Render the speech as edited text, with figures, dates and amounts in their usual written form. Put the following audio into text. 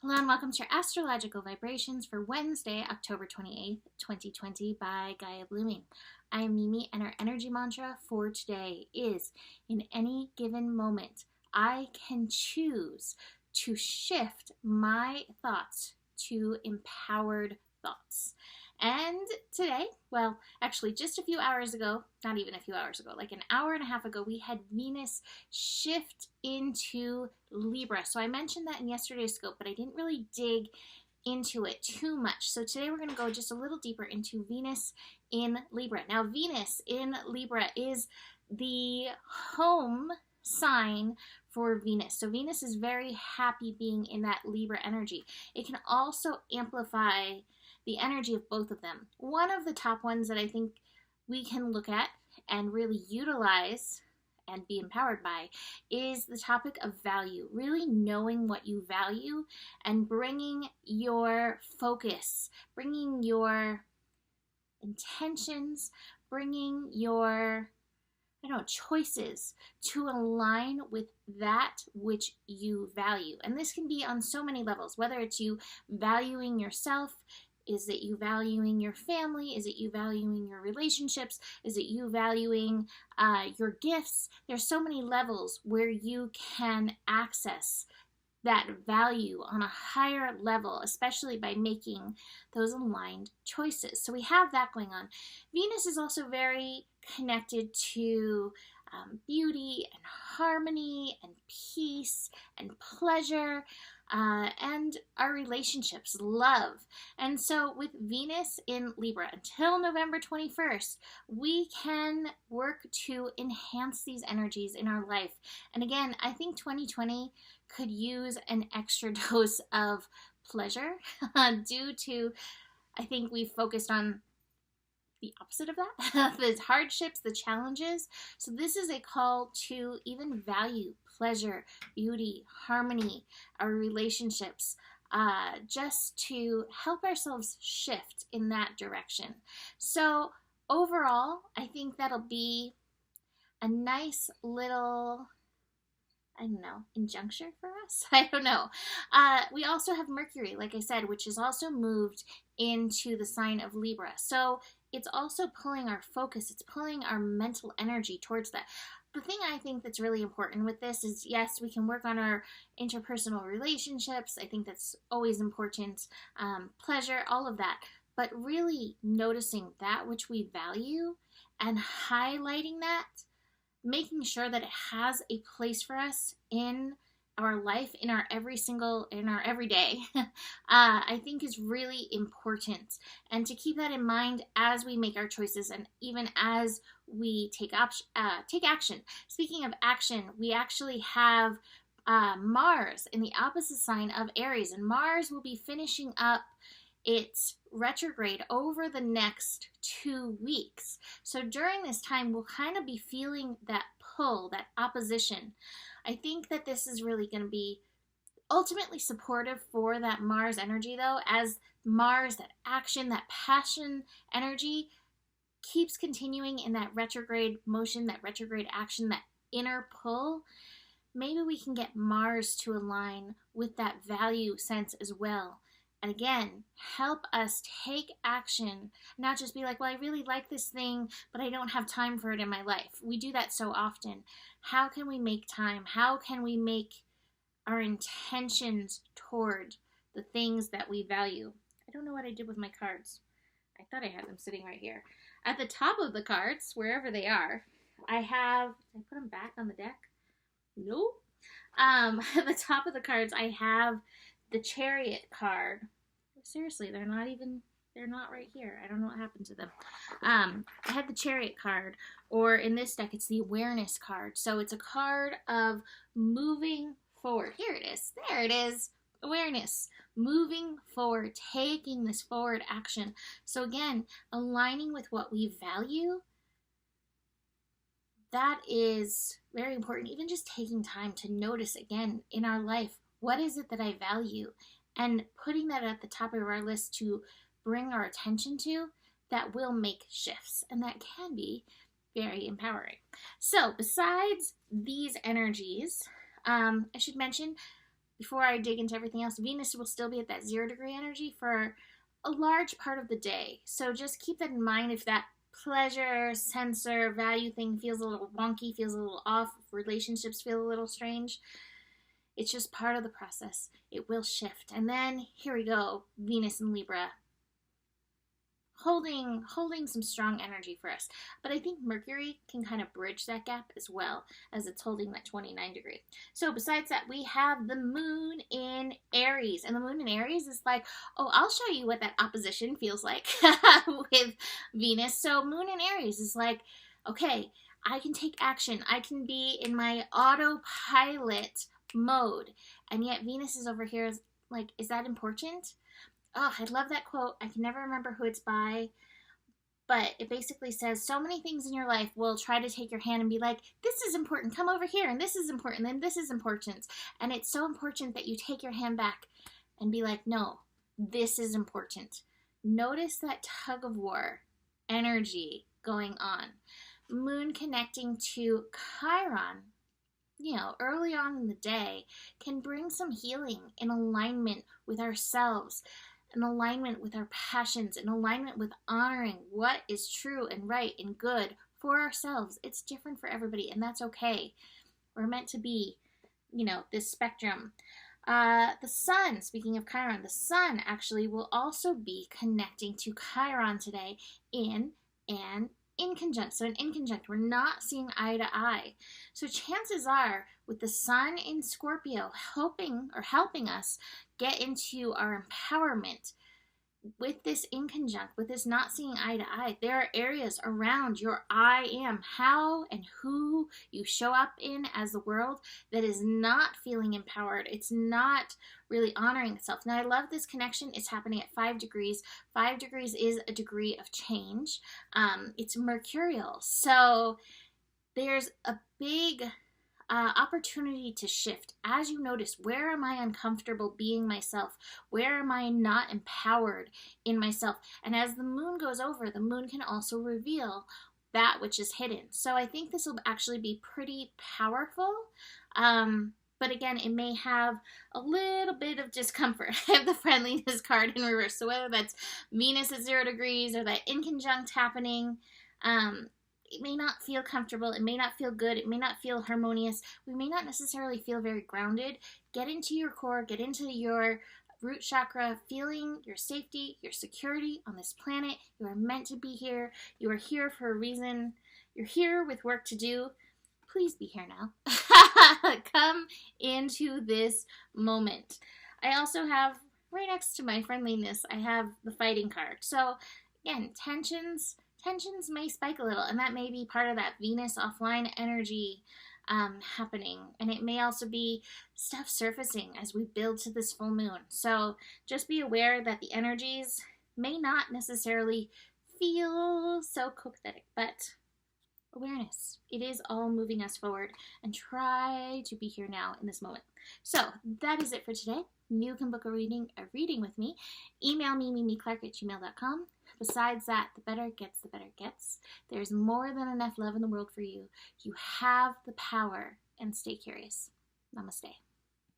Hello and welcome to your astrological vibrations for Wednesday, October 28th, 2020 by Gaia Blooming. I am Mimi and our energy mantra for today is, in any given moment, I can choose to shift my thoughts to empowered thoughts. And today, well, actually just a few hours ago, not even a few hours ago, like an hour and a half ago, we had Venus shift into Libra. So I mentioned that in yesterday's scope, but I didn't really dig into it too much. So today we're going to go just a little deeper into Venus in Libra. Now, Venus in Libra is the home sign for Venus. So Venus is very happy being in that Libra energy. It can also amplify the energy of both of them. One of the top ones that I think we can look at and really utilize and be empowered by is the topic of value. Really knowing what you value and bringing your focus, bringing your intentions, bringing your choices to align with that which you value. And this can be on so many levels, whether it's you valuing yourself. Is it you valuing your family? Is it you valuing your relationships? Is it you valuing your gifts? There's so many levels where you can access that value on a higher level, especially by making those aligned choices. So we have that going on. Venus is also very connected to beauty and harmony and peace and pleasure. And our relationships, love. And so with Venus in Libra until November 21st, we can work to enhance these energies in our life. And again, I think 2020 could use an extra dose of pleasure due to, I think we've focused on the opposite of that, the hardships, the challenges. So this is a call to even value pleasure, beauty, harmony, our relationships, just to help ourselves shift in that direction. So overall, I think that'll be a nice little injuncture for us. I don't know. We also have Mercury, like I said, which is also moved into the sign of Libra. So it's also pulling our focus. It's pulling our mental energy towards that. The thing I think that's really important with this is, yes, we can work on our interpersonal relationships. I think that's always important. Pleasure, all of that. But really noticing that which we value and highlighting that, making sure that it has a place for us in our life, in our everyday, I think is really important. And to keep that in mind as we make our choices and even as we take action. Speaking of action, we actually have Mars in the opposite sign of Aries, and Mars will be finishing up its retrograde over the next 2 weeks. So during this time, we'll kind of be feeling that pull, that opposition. I think that this is really going to be ultimately supportive for that Mars energy, though, as Mars, that action, that passion energy, keeps continuing in that retrograde motion, that retrograde action, that inner pull. Maybe we can get Mars to align with that value sense as well. And again, help us take action, not just be like, well, I really like this thing, but I don't have time for it in my life. We do that so often. How can we make time? How can we make our intentions toward the things that we value? I don't know what I did with my cards. I thought I had them sitting right here. At the top of the cards, wherever they are, I have, did I put them back on the deck? No. At the top of the cards, I have the Chariot card. Seriously, they're not right here. I don't know what happened to them. I had the Chariot card, or in this deck, it's the Awareness card. So it's a card of moving forward. Here it is. There it is. Awareness. Moving forward, taking this forward action. So again, aligning with what we value, that is very important. Even just taking time to notice again in our life, what is it that I value? And putting that at the top of our list to bring our attention to, that will make shifts. And that can be very empowering. So besides these energies, I should mention before I dig into everything else, Venus will still be at that 0-degree energy for a large part of the day. So just keep that in mind. If that pleasure, sensor, value thing feels a little wonky, feels a little off, relationships feel a little strange, it's just part of the process. It will shift. And then here we go, Venus and Libra, holding some strong energy for us. But I think Mercury can kind of bridge that gap as well, as it's holding that 29-degree. So besides that, we have the moon in Aries. And the moon in Aries is like, oh, I'll show you what that opposition feels like with Venus. So moon in Aries is like, okay, I can take action. I can be in my autopilot mode. And yet Venus is over here like, is that important? Oh, I love that quote. I can never remember who it's by, but it basically says, so many things in your life will try to take your hand and be like, this is important, come over here, and this is important, and this is important. And it's so important that you take your hand back and be like, no, this is important. Notice that tug of war energy going on. Moon connecting to Chiron, early on in the day, can bring some healing in alignment with ourselves, in alignment with our passions, in alignment with honoring what is true and right and good for ourselves. It's different for everybody, and that's okay. We're meant to be, this spectrum. The sun, speaking of Chiron, the sun actually will also be connecting to Chiron today in an inconjunct. So an inconjunct, we're not seeing eye to eye. So chances are, with the sun in Scorpio helping us get into our empowerment, with this inconjunct, with this not seeing eye to eye, there are areas around your I am, how and who you show up in as the world, that is not feeling empowered. It's not really honoring itself. Now, I love this connection. It's happening at 5 degrees. 5 degrees is a degree of change. It's mercurial. So there's a big opportunity to shift. As you notice, where am I uncomfortable being myself? Where am I not empowered in myself? And as the moon goes over, the moon can also reveal that which is hidden. So I think this will actually be pretty powerful. But again, it may have a little bit of discomfort. I have the friendliness card in reverse. So whether that's Venus at 0 degrees or that inconjunct happening, it may not feel comfortable. It may not feel good. It may not feel harmonious. We may not necessarily feel very grounded. Get into your core. Get into your root chakra, feeling your safety, your security on this planet. You are meant to be here. You are here for a reason. You're here with work to do. Please be here now. Come into this moment. I also have, right next to my friendliness, I have the fighting card. So again, tensions may spike a little, and that may be part of that Venus offline energy happening. And it may also be stuff surfacing as we build to this full moon. So just be aware that the energies may not necessarily feel so copacetic, but awareness. It is all moving us forward, and try to be here now in this moment. So that is it for today. You can book a reading with me. Email me, mimiclark@gmail.com. Besides that, the better it gets, the better it gets. There's more than enough love in the world for you. You have the power, and stay curious. Namaste.